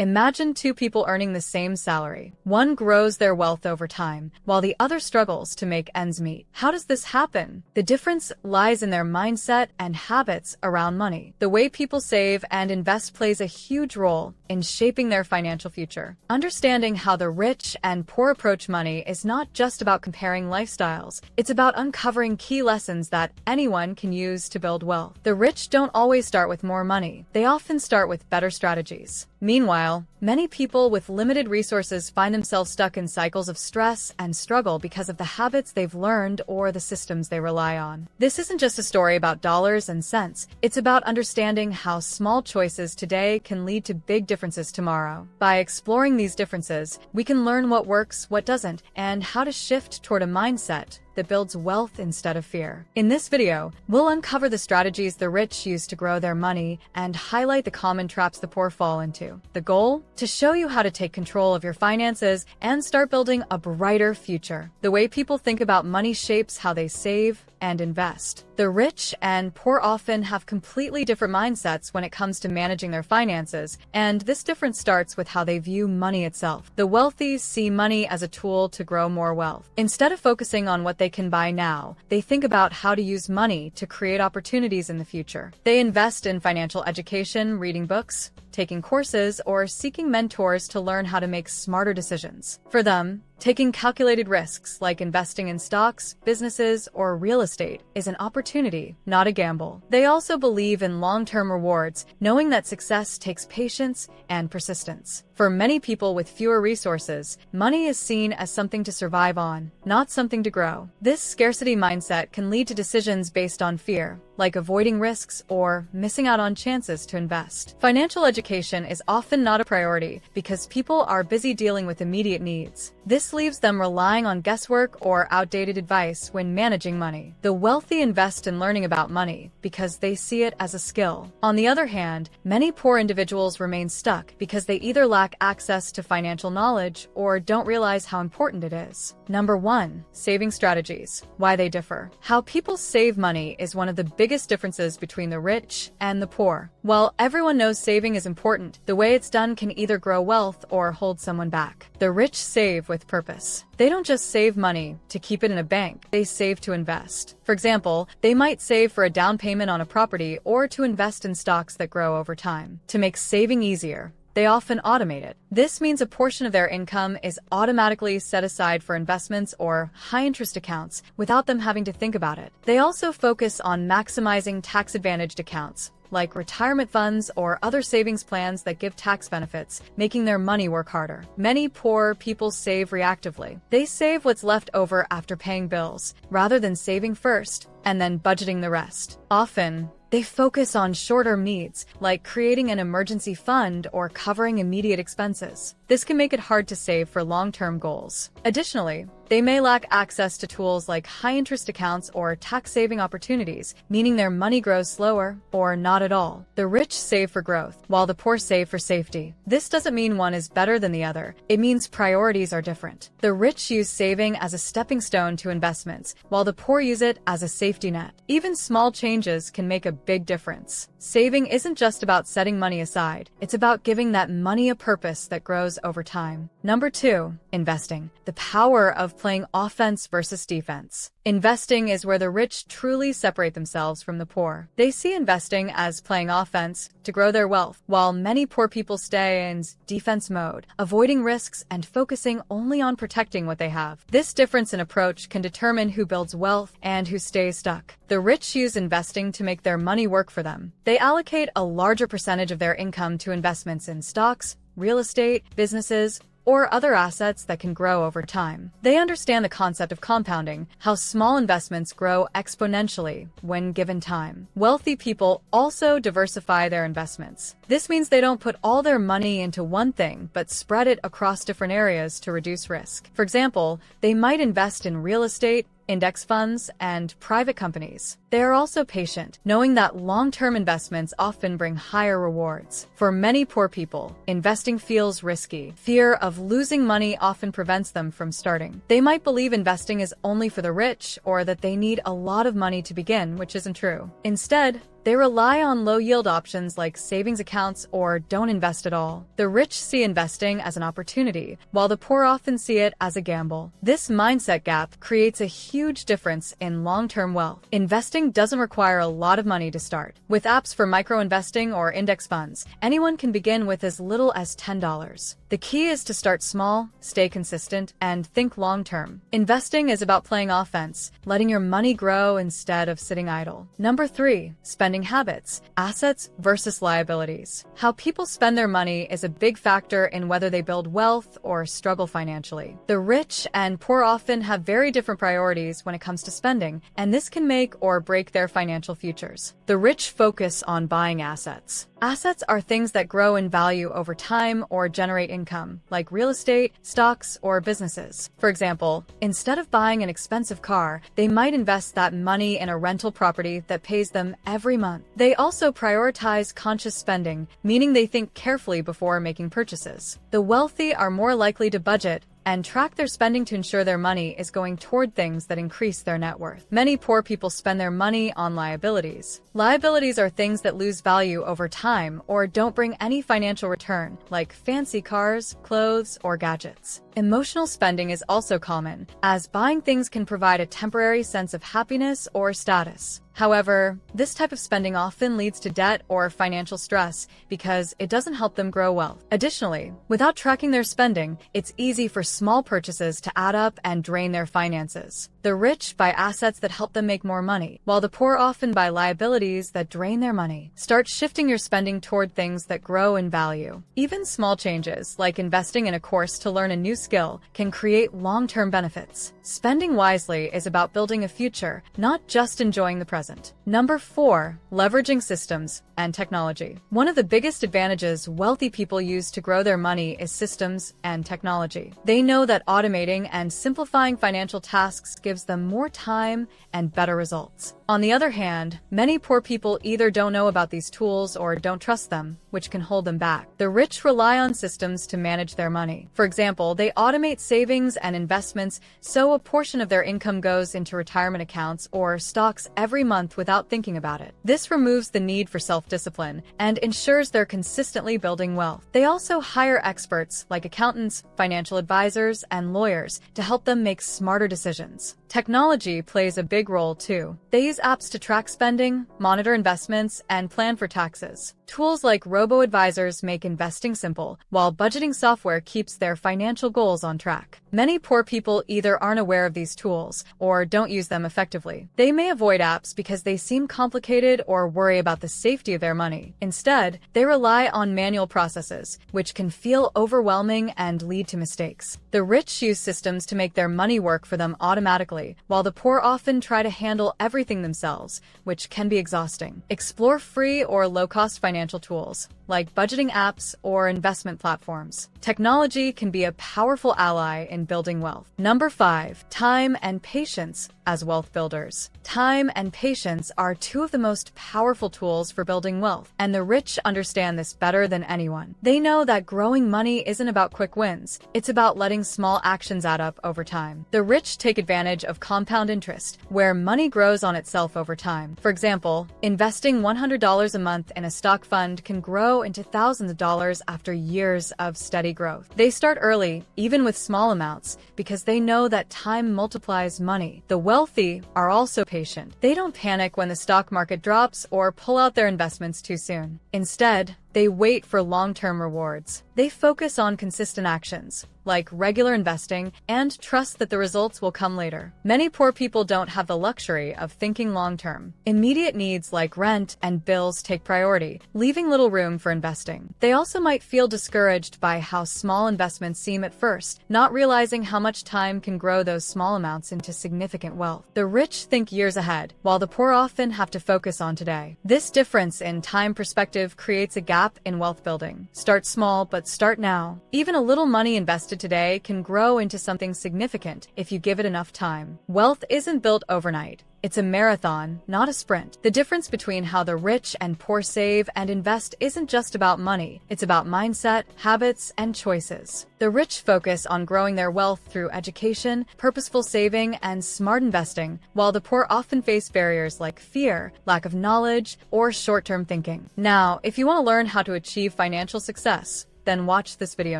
Imagine two people earning the same salary. One grows their wealth over time, while the other struggles to make ends meet. How does this happen? The difference lies in their mindset and habits around money. The way people save and invest plays a huge role in shaping their financial future. Understanding how the rich and poor approach money is not just about comparing lifestyles. It's about uncovering key lessons that anyone can use to build wealth. The rich don't always start with more money. They often start with better strategies. Meanwhile, many people with limited resources find themselves stuck in cycles of stress and struggle because of the habits they've learned or the systems they rely on. This isn't just a story about dollars and cents. It's about understanding how small choices today can lead to big differences tomorrow. By exploring these differences, we can learn what works, what doesn't, and how to shift toward a mindset that builds wealth instead of fear. In this video, we'll uncover the strategies the rich use to grow their money and highlight the common traps the poor fall into. The goal? To show you how to take control of your finances and start building a brighter future. The way people think about money shapes how they save and invest. The rich and poor often have completely different mindsets when it comes to managing their finances, and this difference starts with how they view money itself. The wealthy see money as a tool to grow more wealth. Instead of focusing on what they can buy now, they think about how to use money to create opportunities in the future. They invest in financial education, reading books, taking courses, or seeking mentors to learn how to make smarter decisions. For them, taking calculated risks like investing in stocks, businesses, or real estate is an opportunity, not a gamble. They also believe in long-term rewards, knowing that success takes patience and persistence. For many people with fewer resources, money is seen as something to survive on, not something to grow. This scarcity mindset can lead to decisions based on fear, like avoiding risks or missing out on chances to invest. Financial education is often not a priority because people are busy dealing with immediate needs. This leaves them relying on guesswork or outdated advice when managing money. The wealthy invest in learning about money because they see it as a skill. On the other hand, many poor individuals remain stuck because they either lack access to financial knowledge or don't realize how important it is. Number 1. Saving strategies. Why they differ. How people save money is one of the biggest differences between the rich and the poor. While everyone knows saving is important, the way it's done can either grow wealth or hold someone back. The rich save with purpose. They don't just save money to keep it in a bank, they save to invest. For example, they might save for a down payment on a property or to invest in stocks that grow over time. To make saving easier, they often automate it. This means a portion of their income is automatically set aside for investments or high-interest accounts without them having to think about it. They also focus on maximizing tax-advantaged accounts, like retirement funds or other savings plans that give tax benefits, making their money work harder. Many poor people save reactively. They save what's left over after paying bills, rather than saving first and then budgeting the rest. Often, they focus on short-term needs, like creating an emergency fund or covering immediate expenses. This can make it hard to save for long-term goals. Additionally, they may lack access to tools like high-interest accounts or tax-saving opportunities, meaning their money grows slower or not at all. The rich save for growth, while the poor save for safety. This doesn't mean one is better than the other. It means priorities are different. The rich use saving as a stepping stone to investments, while the poor use it as a safety net. Even small changes can make a big difference. Saving isn't just about setting money aside. It's about giving that money a purpose that grows over time. Number 2, investing. The power of playing offense versus defense. Investing is where the rich truly separate themselves from the poor. They see investing as playing offense to grow their wealth, while many poor people stay in defense mode, avoiding risks and focusing only on protecting what they have. This difference in approach can determine who builds wealth and who stays stuck. The rich use investing to make their money work for them. They allocate a larger percentage of their income to investments in stocks, real estate, businesses, or other assets that can grow over time. They understand the concept of compounding, how small investments grow exponentially when given time. Wealthy people also diversify their investments. This means they don't put all their money into one thing, but spread it across different areas to reduce risk. For example, they might invest in real estate, index funds, and private companies. They are also patient, knowing that long-term investments often bring higher rewards. For many poor people, investing feels risky. Fear of losing money often prevents them from starting. They might believe investing is only for the rich or that they need a lot of money to begin, which isn't true. Instead, They rely on low-yield options like savings accounts or don't invest at all. The rich see investing as an opportunity, while the poor often see it as a gamble. This mindset gap creates a huge difference in long-term wealth. Investing doesn't require a lot of money to start. With apps for micro-investing or index funds, anyone can begin with as little as $10. The key is to start small, stay consistent, and think long-term. Investing is about playing offense, letting your money grow instead of sitting idle. Number 3, spending habits, assets versus liabilities. How people spend their money is a big factor in whether they build wealth or struggle financially. The rich and poor often have very different priorities when it comes to spending, and this can make or break their financial futures. The rich focus on buying assets. Assets are things that grow in value over time or generate income, like real estate, stocks, or businesses. For example, instead of buying an expensive car, they might invest that money in a rental property that pays them every month. They also prioritize conscious spending, meaning they think carefully before making purchases. The wealthy are more likely to budget and track their spending to ensure their money is going toward things that increase their net worth. Many poor people spend their money on liabilities. Liabilities are things that lose value over time or don't bring any financial return, like fancy cars, clothes, or gadgets. Emotional spending is also common, as buying things can provide a temporary sense of happiness or status. However, this type of spending often leads to debt or financial stress because it doesn't help them grow wealth. Additionally, without tracking their spending, it's easy for small purchases to add up and drain their finances. The rich buy assets that help them make more money, while the poor often buy liabilities that drain their money. Start shifting your spending toward things that grow in value. Even small changes, like investing in a course to learn a new skill, can create long-term benefits. Spending wisely is about building a future, not just enjoying the present. Number 4, leveraging systems and technology. One of the biggest advantages wealthy people use to grow their money is systems and technology. They know that automating and simplifying financial tasks gives them more time and better results. On the other hand, many poor people either don't know about these tools or don't trust them, which can hold them back. The rich rely on systems to manage their money. For example, they automate savings and investments so a portion of their income goes into retirement accounts or stocks every month without thinking about it. This removes the need for self-discipline and ensures they're consistently building wealth. They also hire experts like accountants, financial advisors, and lawyers to help them make smarter decisions. Technology plays a big role too. They use apps to track spending, monitor investments, and plan for taxes. Tools like robo-advisors make investing simple, while budgeting software keeps their financial goals on track. Many poor people either aren't aware of these tools or don't use them effectively. They may avoid apps because they seem complicated or worry about the safety of their money. Instead, they rely on manual processes, which can feel overwhelming and lead to mistakes. The rich use systems to make their money work for them automatically, while the poor often try to handle everything themselves, which can be exhausting. Explore free or low-cost financial tools, like budgeting apps or investment platforms. Technology can be a powerful ally in building wealth. Number 5, time and patience as wealth builders. Time and patience are two of the most powerful tools for building wealth, and the rich understand this better than anyone. They know that growing money isn't about quick wins, it's about letting small actions add up over time. The rich take advantage of compound interest, where money grows on itself over time. For example, investing $100 a month in a stock fund can grow into thousands of dollars after years of steady growth. They start early, even with small amounts, because they know that time multiplies money. The wealthy are also patient. They don't panic when the stock market drops or pull out their investments too soon. Instead, they wait for long-term rewards. They focus on consistent actions, like regular investing, and trust that the results will come later. Many poor people don't have the luxury of thinking long-term. Immediate needs like rent and bills take priority, leaving little room for investing. They also might feel discouraged by how small investments seem at first, not realizing how much time can grow those small amounts into significant wealth. The rich think years ahead, while the poor often have to focus on today. This difference in time perspective creates a gap in wealth building. Start small, but start now. Even a little money invested today can grow into something significant if you give it enough time. Wealth isn't built overnight. It's a marathon, not a sprint. The difference between how the rich and poor save and invest isn't just about money. It's about mindset, habits, and choices. The rich focus on growing their wealth through education, purposeful saving, and smart investing, while the poor often face barriers like fear, lack of knowledge, or short-term thinking. Now, if you want to learn how to achieve financial success, then watch this video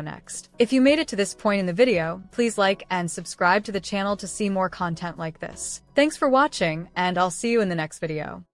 next. If you made it to this point in the video, please like and subscribe to the channel to see more content like this. Thanks for watching, and I'll see you in the next video.